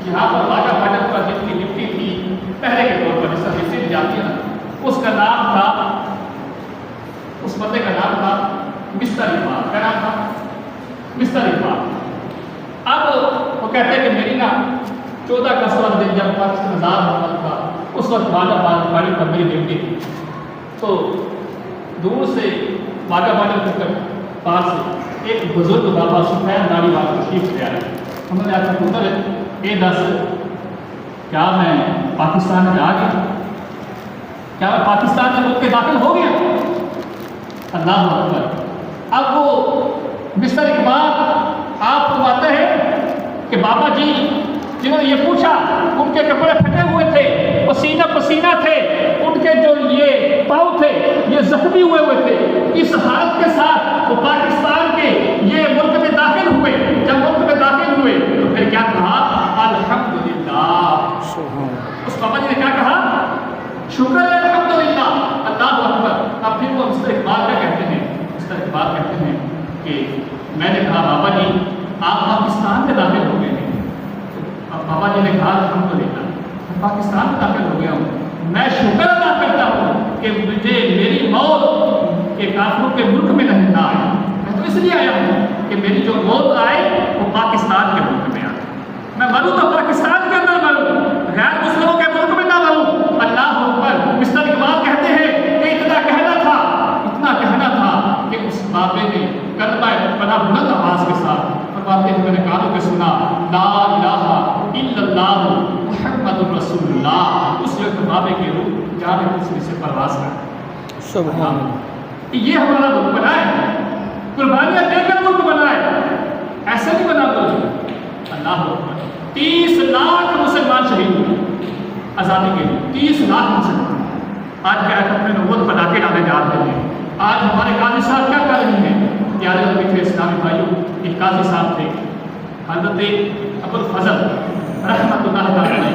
یہاں پر واگا بارڈر پر جتنی مٹی تھی پہلے کے طور پر جس طرح مصر جاتی ہے اس کا نام تھا، اس بندے کا نام تھا مستر اقبال. کیا نام تھا؟ مستر اقبال. اب وہ کہتے ہیں کہ میری نا 14 اگست والے دن جب پاکستان آزاد ہوا تھا اس وقت واگا بارڈر پر میری ڈیوٹی تھی. تو دور سے واگا بارڈر کے پاس سے ایک بزرگ بابا سفید داڑھی والا تشریف لے آئے. ہم نے آخر پتر اے دس کیا میں پاکستان میں آ گیا، کیا میں پاکستان میں ملک کے داخل ہو گیا؟ اللہ اکبر. اب وہ مستر اقبال آپ فرماتے ہیں کہ بابا جی جنہوں نے یہ پوچھا ان کے کپڑے پھٹے ہوئے تھے، پسینہ پسینہ تھے، ان کے جو یہ پاؤں تھے یہ زخمی ہوئے تھے. اس حالت کے ساتھ وہ پاکستان کے یہ ملک میں داخل ہوئے. جب ملک میں داخل ہوئے تو پھر کیا کہا؟ الحمدللہ. اس بابا جی نے کیا کہا؟ شکر ہے الحمدللہ. اللہ اکبر. اب پھر وہ مستر اقبال کیا کہتے ہیں؟ مستر اقبال کہتے ہیں کہ میں نے کہا بابا جی آپ پاکستان میں داخل ہو گئے ہیں. اب بابا جی نے کہا الحمدللہ میں پاکستان میں داخل ہو گیا ہوں. میں شکر ادا کرتا ہوں کہ مجھے میری موت کے کافروں کے ملک میں نہیں نہ آئی. میں تو اس لیے آیا ہوں کہ میری جو موت آئے وہ پاکستان کے ملک میں آئے. میں مروں تو پاکستان کے اندر مروں، غیر مسلموں کے ملک میں نہ مروں. اللہ اکبر. مستر اقبال کہتے ہیں کہ اتنا کہنا تھا کہ اس بابے نے کلمہ بڑا بلند آواز کے ساتھ فرماتے ہیں میں نے کانوں پہ سنا لا الہ الا اللہ محمد رسول اللہ. اس وقت بابے کے روح جان دوسری سے پرواز کر. سبحان اللہ. یہ ہمارا ملک بنا ہے، قربانیاں دے کر ملک بنا ہے، ایسے نہیں بنا ملک. اللہ اکبر. 30 لاکھ مسلمان شہید ہوئے آزادی کے لیے. 30 لاکھ مسلمان. آج کیا اپنے نبوت پٹاخے ڈالے جا رہے ہیں. آج ہمارے قاضی صاحب کیا کر رہے ہیں؟ پیارے نبی تھے اسلامی بھائیوں. ایک قاضی صاحب تھے حضرت ابو الفضل رحمۃ اللہ علیہ،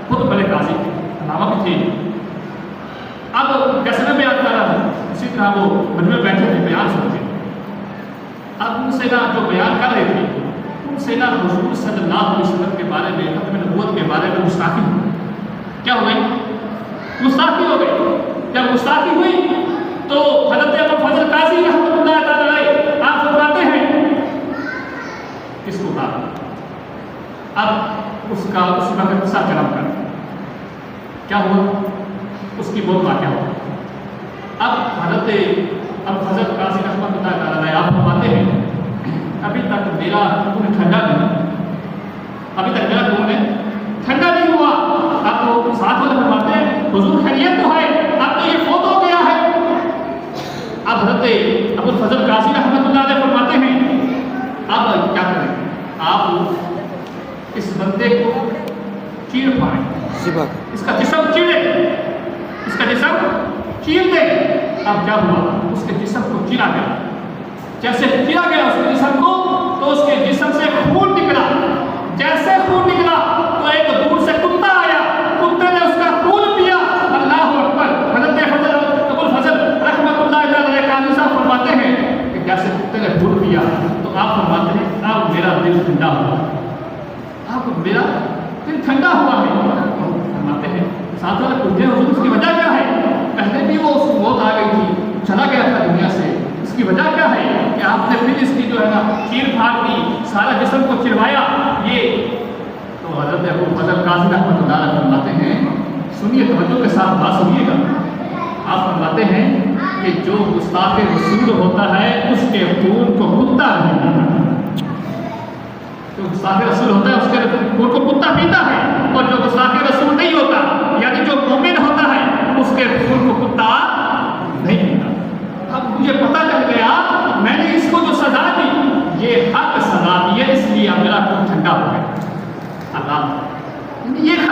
خود بڑے قاضی تھے، علامہ بھی تھے. اب جیسے میں بیان کر رہا ہوں اسی طرح وہ مجمع بیٹھے تھے بیان سنتے. اب ان سے نا جو بیان کر رہے تھے ان سے نا حضور صلی اللہ علیہ وسلم کے بارے میں ختم نبوت کے بارے میں گستاخی ہوئی. کیا ہو گئی؟ گستاخی ہو گئی. جب گستاخی ہوئی تو حضرت ابو الفضل قاضی رحمۃ اللہ تعالی علیہ آپ فرماتے ہیں کس کو کہا. اب اس وقت قصہ کرم کر کیا ہوا، اس کی بہت واقعہ ہوا. اب حضرت ابو الفضل قاضی رحمۃ اللہ تعالی علیہ آپ فرماتے ہیں ابھی تک میرا خون ٹھنڈا نہیں، ابھی تک میرا خون ٹھنڈا نہیں ہوا. اب وہ ساتھ والے فرماتے ہیں حضور خیریت تو ہے، اب تو یہ فوت ہو گیا ہے. اب حضرت ابو الفضل قاضی رحمۃ اللہ علیہ فرماتے ہیں اب کیا کریں؟ آپ اس بندے کو چیر پائیں، اس کا جسم چیریں، اس کا جسم چیر دیں. اب کیا ہوا؟ اس کے جسم کو چیرا گیا. جیسے چیرا گیا اس کے جسم کو تو اس کے جسم سے خون نکلا. جیسے خون نکلا تو ایک دور سے کتا آیا، کتے نے اس کا خون پیا. اللہ اکبر. حضرت ابو الفضل رحمۃ اللہ علیہ قاضی صاحب فرماتے ہیں کہ جیسے کتے نے خون پیا تو آپ فرماتے ہیں اب میرا دل ٹھنڈا ہوا، اب میرا دل ٹھنڈا ہوا ہے. فرماتے ہیں ساتھ والے پوچھتے ہیں حضور اس کی وجہ کیا ہے؟ پہلے بھی وہ اس کی موت آ گئی تھی، چلا گیا تھا دنیا سے، اس کی وجہ کیا ہے کہ آپ نے پھر اس کی جو ہے نا چیر پھاڑ دی، سارا جسم کو چروایا. یہ تو حضرت ابو الفضل قاضی رحمۃ اللہ علیہ فرماتے ہیں سنیے توجہ کے ساتھ بات سنیے گا. آپ فرماتے ہیں کہ جو گستاخ رسول ہوتا ہے اس کے خون کو کتا نہیں پیتا. جو گستاخ رسول ہوتا ہے اس کے خون کو کتا پیتا ہے، اور جو گستاخ رسول نہیں ہوتا یعنی جو مومن ہوتا ہے اس کے خون کو کتا نہیں پیتا. اب مجھے پتہ چل گیا میں نے اس کو جو سزا دی یہ حق سزا دی ہے، اس لیے اب میرا خون ٹھنڈا ہو گیا. اللہ یہ